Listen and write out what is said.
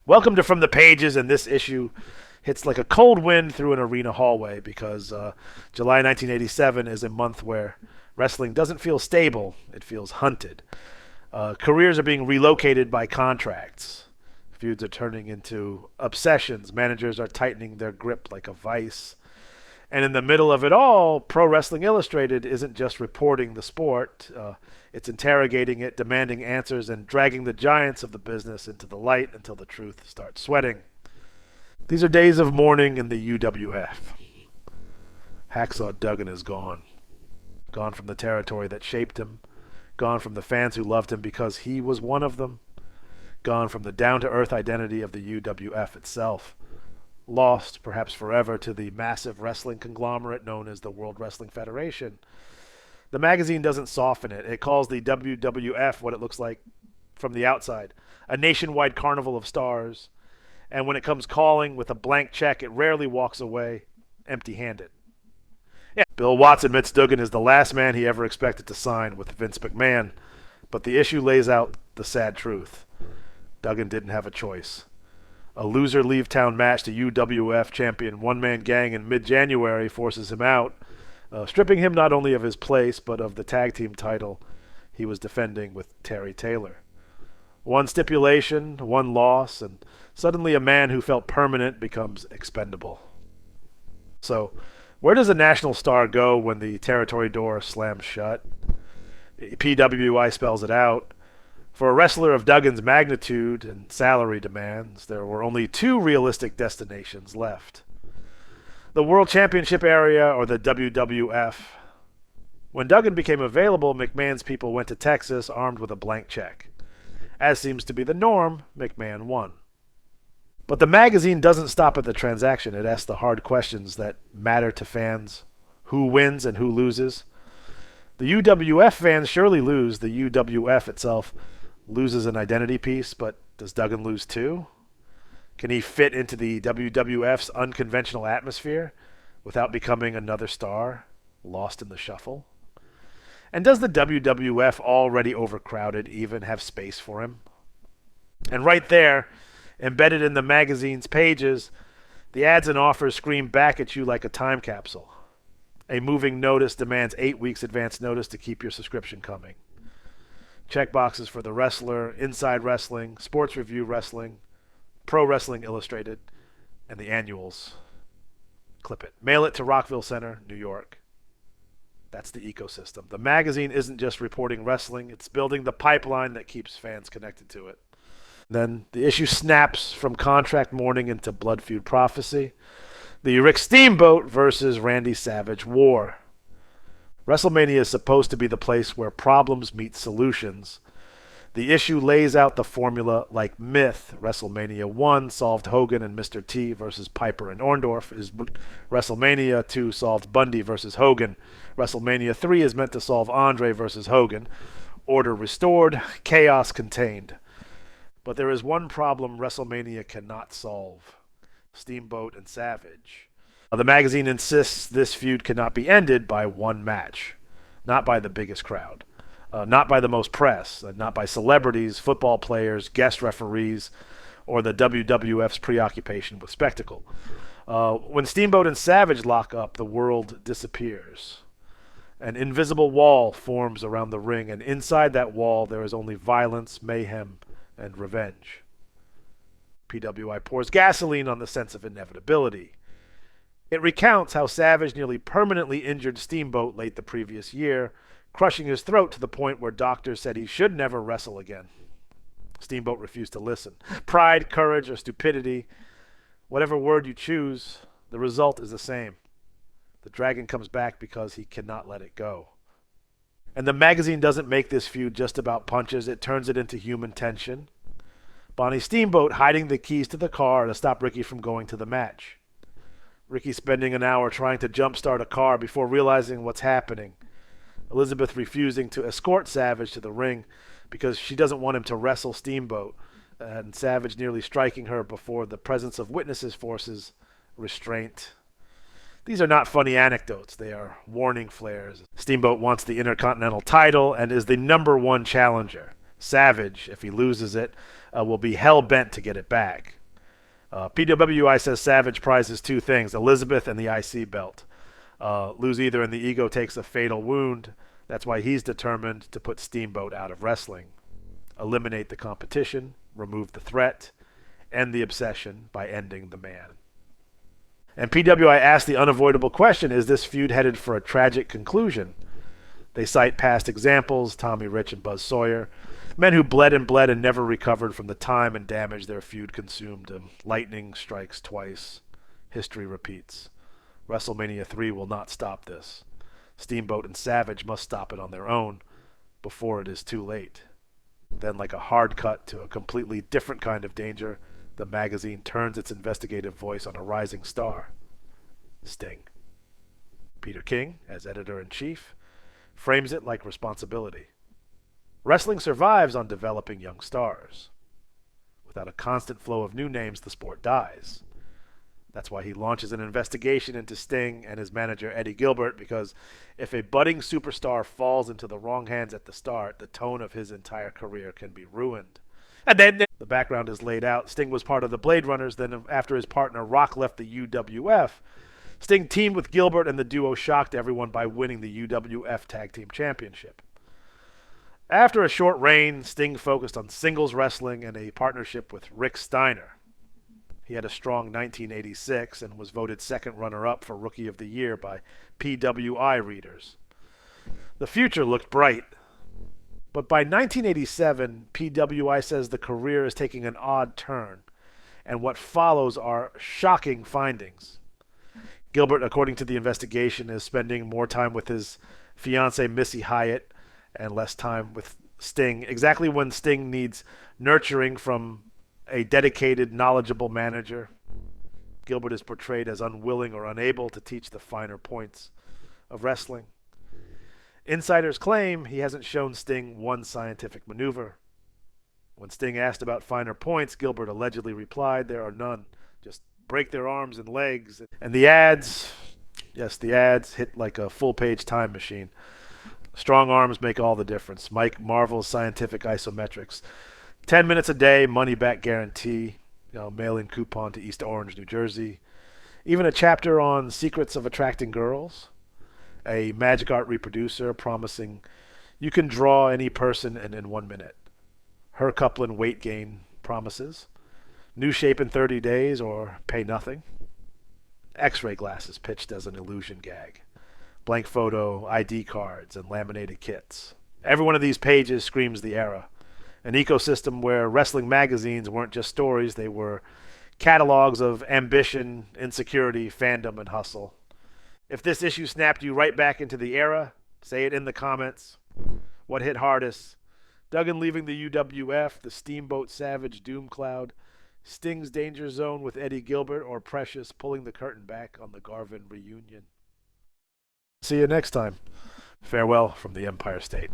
Welcome to From the Pages, and this issue hits like a cold wind through an arena hallway because July 1987 is a month where wrestling doesn't feel stable, it feels hunted. Careers are being relocated by contracts. Feuds are turning into obsessions. Managers are tightening their grip like a vice. And in the middle of it all, Pro Wrestling Illustrated isn't just reporting the sport, it's interrogating it, demanding answers, and dragging the giants of the business into the light until the truth starts sweating. These are days of mourning in the UWF. Hacksaw Duggan is gone. Gone from the territory that shaped him. Gone from the fans who loved him because he was one of them. Gone from the down-to-earth identity of the UWF itself. Lost, perhaps forever, to the massive wrestling conglomerate known as the World Wrestling Federation. The magazine doesn't soften it. It calls the WWF what it looks like from the outside, a nationwide carnival of stars. And when it comes calling with a blank check, it rarely walks away empty-handed. Yeah, Bill Watts admits Duggan is the last man he ever expected to sign with Vince McMahon, but the issue lays out the sad truth. Duggan didn't have a choice. A loser leave town match to UWF champion One Man Gang in mid-January forces him out, stripping him not only of his place but of the tag team title he was defending with Terry Taylor. One stipulation, one loss, and suddenly a man who felt permanent becomes expendable. So, where does a national star go when the territory door slams shut? PWI spells it out. For a wrestler of Duggan's magnitude and salary demands, there were only two realistic destinations left. The World Championship area or the WWF. When Duggan became available, McMahon's people went to Texas armed with a blank check. As seems to be the norm, McMahon won. But the magazine doesn't stop at the transaction. It asks the hard questions that matter to fans. Who wins and who loses? The UWF fans surely lose. The UWF itself loses an identity piece, but does Duggan lose too? Can he fit into the WWF's unconventional atmosphere without becoming another star, lost in the shuffle? And does the WWF, already overcrowded, even have space for him? And right there, embedded in the magazine's pages, the ads and offers scream back at you like a time capsule. A moving notice demands 8 weeks advance notice to keep your subscription coming. Check boxes for The Wrestler, Inside Wrestling, Sports Review Wrestling, Pro Wrestling Illustrated, and the annuals. Clip it. Mail it to Rockville Center, New York. That's the ecosystem. The magazine isn't just reporting wrestling, it's building the pipeline that keeps fans connected to it. Then the issue snaps from contract mourning into blood feud prophecy. The Rick Steamboat versus Randy Savage war. WrestleMania is supposed to be the place where problems meet solutions. The issue lays out the formula like myth. WrestleMania 1 solved Hogan and Mr. T versus Piper and Orndorff. WrestleMania 2 solved Bundy versus Hogan. WrestleMania 3 is meant to solve Andre versus Hogan. Order restored, chaos contained. But there is one problem WrestleMania cannot solve. Steamboat and Savage. The magazine insists this feud cannot be ended by one match. Not by the biggest crowd. Not by the most press. Not by celebrities, football players, guest referees, or the WWF's preoccupation with spectacle. When Steamboat and Savage lock up, the world disappears. An invisible wall forms around the ring, and inside that wall there is only violence, mayhem, and revenge. PWI pours gasoline on the sense of inevitability. It recounts how Savage nearly permanently injured Steamboat late the previous year, crushing his throat to the point where doctors said he should never wrestle again. Steamboat refused to listen. Pride, courage, or stupidity, whatever word you choose, the result is the same. The dragon comes back because he cannot let it go. And the magazine doesn't make this feud just about punches, it turns it into human tension. Bonnie Steamboat hiding the keys to the car to stop Ricky from going to the match. Ricky spending an hour trying to jumpstart a car before realizing what's happening. Elizabeth refusing to escort Savage to the ring because she doesn't want him to wrestle Steamboat, and Savage nearly striking her before the presence of witnesses forces restraint. These are not funny anecdotes, they are warning flares. Steamboat wants the Intercontinental title and is the #1 challenger. Savage, if he loses it, will be hell-bent to get it back. PWI says Savage prizes two things: Elizabeth and the IC belt. Lose either and the ego takes a fatal wound. That's why he's determined to put Steamboat out of wrestling. Eliminate the competition, remove the threat, end the obsession by ending the man. And PWI asked the unavoidable question, is this feud headed for a tragic conclusion? They cite past examples, Tommy Rich and Buzz Sawyer, men who bled and never recovered from the time and damage their feud consumed them. Lightning strikes twice. History repeats. WrestleMania 3 will not stop this. Steamboat and Savage must stop it on their own before it is too late. Then, like a hard cut to a completely different kind of danger, the magazine turns its investigative voice on a rising star, Sting. Peter King, as editor-in-chief, frames it like responsibility. Wrestling survives on developing young stars. Without a constant flow of new names, the sport dies. That's why he launches an investigation into Sting and his manager Eddie Gilbert, because if a budding superstar falls into the wrong hands at the start, the tone of his entire career can be ruined. And then the background is laid out. Sting was part of the Blade Runners. Then after his partner Rock left the UWF, Sting teamed with Gilbert, and the duo shocked everyone by winning the UWF Tag Team Championship. After a short reign, Sting focused on singles wrestling and a partnership with Rick Steiner. He had a strong 1986 and was voted second runner-up for Rookie of the Year by PWI readers. The future looked bright. But by 1987, PWI says the career is taking an odd turn, and what follows are shocking findings. Gilbert, according to the investigation, is spending more time with his fiancée Missy Hyatt and less time with Sting, exactly when Sting needs nurturing from a dedicated, knowledgeable manager. Gilbert is portrayed as unwilling or unable to teach the finer points of wrestling. Insiders claim he hasn't shown Sting one scientific maneuver. When Sting asked about finer points, Gilbert allegedly replied, "There are none. Just break their arms and legs." And the ads, yes, the ads hit like a full-page time machine. Strong arms make all the difference. Mike Marvel's scientific isometrics. 10 minutes a day, money-back guarantee. Mail-in coupon to East Orange, New Jersey. Even a chapter on secrets of attracting girls. A magic art reproducer promising you can draw any person in 1 minute. Her Coupland weight gain promises. New shape in 30 days or pay nothing. X-ray glasses pitched as an illusion gag. Blank photo, ID cards, and laminated kits. Every one of these pages screams the era. An ecosystem where wrestling magazines weren't just stories, they were catalogs of ambition, insecurity, fandom, and hustle. If this issue snapped you right back into the era, say it in the comments. What hit hardest? Duggan leaving the UWF, the Steamboat Savage Doom Cloud, Sting's Danger Zone with Eddie Gilbert, or Precious pulling the curtain back on the Garvin reunion? See you next time. Farewell from the Empire State.